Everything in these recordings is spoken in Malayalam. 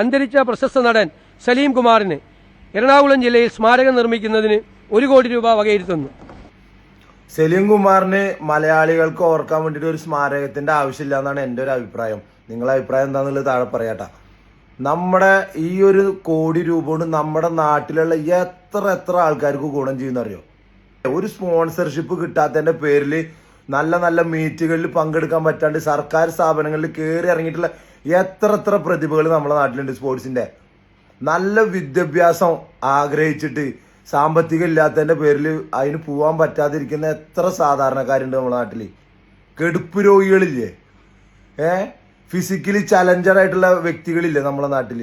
അന്തരിച്ച പ്രശസ്ത നടൻ സലീം കുമാറിന് എറണാകുളം ജില്ലയിൽ സ്മാരകം നിർമ്മിക്കുന്നതിന് 1 കോടി രൂപ വകയിരുത്തുന്നു. സലീം കുമാറിന് മലയാളികൾക്ക് ഓർക്കാൻ വേണ്ടിയിട്ട് ഒരു സ്മാരകത്തിന്റെ ആവശ്യമില്ല എന്നാണ് എൻ്റെ ഒരു അഭിപ്രായം. നിങ്ങളുടെ അഭിപ്രായം എന്താണെന്നുള്ളത് താഴെ പറയാട്ടാ. നമ്മുടെ ഈ 1 കോടി രൂപ കൊണ്ട് നമ്മുടെ നാട്ടിലുള്ള എത്ര ആൾക്കാർക്ക് ഗുണം ചെയ്യുന്നറിയോ? ഒരു സ്പോൺസർഷിപ്പ് കിട്ടാത്തതിന്റെ പേരിൽ നല്ല മീറ്റുകളിൽ പങ്കെടുക്കാൻ പറ്റാണ്ട് സർക്കാർ സ്ഥാപനങ്ങളിൽ കയറി ഇറങ്ങിയിട്ടുള്ള എത്ര പ്രതിഭകൾ നമ്മുടെ നാട്ടിലുണ്ട്. സ്പോർട്സിന്റെ നല്ല വിദ്യാഭ്യാസം ആഗ്രഹിച്ചിട്ട് സാമ്പത്തികം ഇല്ലാത്തതിന്റെ പേരിൽ അതിന് പോവാൻ പറ്റാതിരിക്കുന്ന എത്ര സാധാരണക്കാരുണ്ട് നമ്മുടെ നാട്ടിൽ. കെടുപ്പ് രോഗികളില്ലേ, ഫിസിക്കലി ചലഞ്ചഡ് ആയിട്ടുള്ള വ്യക്തികളില്ലേ നമ്മുടെ നാട്ടിൽ.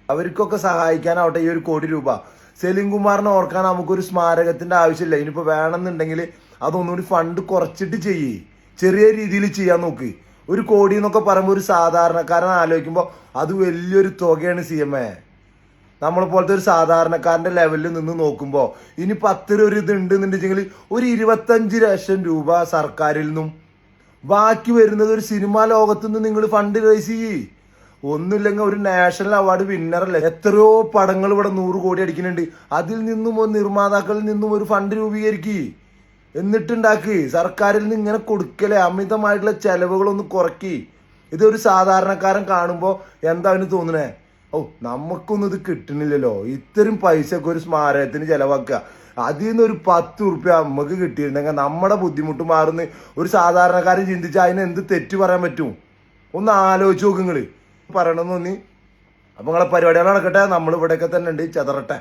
അവർക്കൊക്കെ സഹായിക്കാനാവട്ടെ ഈ 1 കോടി രൂപ. സലീം കുമാറിനെ ഓർക്കാൻ നമുക്കൊരു സ്മാരകത്തിന്റെ ആവശ്യമില്ല. ഇനിയിപ്പോ വേണമെന്നുണ്ടെങ്കിൽ അതൊന്നുകൂടി ഫണ്ട് കുറച്ചിട്ട് ചെയ്യേ, ചെറിയ രീതിയിൽ ചെയ്യാൻ നോക്ക്. 1 കോടി എന്നൊക്കെ പറയുമ്പോൾ ഒരു സാധാരണക്കാരൻ ആലോചിക്കുമ്പോൾ അത് വലിയൊരു തുകയാണ്. CMA നമ്മളെ പോലത്തെ ഒരു സാധാരണക്കാരന്റെ ലെവലിൽ നിന്ന് നോക്കുമ്പോൾ ഇനി 10 ഒരു ഇത് ഉണ്ടെന്നുണ്ടെങ്കിൽ ഒരു 25 ലക്ഷം രൂപ സർക്കാരിൽ നിന്നും ബാക്കി വരുന്നത് ഒരു സിനിമാ ലോകത്തു നിന്ന് നിങ്ങൾ ഫണ്ട് റൈസ് ചെയ്യ്. ഒന്നുമില്ലെങ്കിൽ ഒരു നാഷണൽ അവാർഡ് വിന്നറല്ലേ, എത്രയോ പടങ്ങൾ ഇവിടെ 100 കോടി അടിക്കുന്നുണ്ട്. അതിൽ നിന്നും നിർമ്മാതാക്കളിൽ നിന്നും ഒരു ഫണ്ട് രൂപീകരിക്കുക, എന്നിട്ടുണ്ടാക്കി സർക്കാരിൽ നിന്ന് ഇങ്ങനെ കൊടുക്കലേ. അമിതമായിട്ടുള്ള ചെലവുകളൊന്ന് കുറക്കി. ഇതൊരു സാധാരണക്കാരൻ കാണുമ്പോൾ എന്താ അവന് തോന്നണേ? നമുക്കൊന്നും ഇത് കിട്ടുന്നില്ലല്ലോ, ഇത്രയും പൈസക്ക് ഒരു സ്മാരകത്തിന് ചെലവാക്കുക. അതിൽ നിന്ന് ഒരു 10 ഉറുപ്പ്യ നമുക്ക് കിട്ടിയിരുന്നെങ്കിൽ നമ്മുടെ ബുദ്ധിമുട്ട് മാറുന്ന ഒരു സാധാരണക്കാരൻ ചിന്തിച്ചാൽ അതിന് എന്ത് തെറ്റ് പറയാൻ പറ്റും? ഒന്ന് ആലോചിച്ച് നോക്ക് നിങ്ങൾ പറയണമെന്ന് തോന്നി. അപ്പൊ നിങ്ങളെ പരിപാടികൾ നടക്കട്ടെ. നമ്മൾ ഇവിടെയൊക്കെ തന്നെ ഉണ്ട്, ചെതറട്ടെ.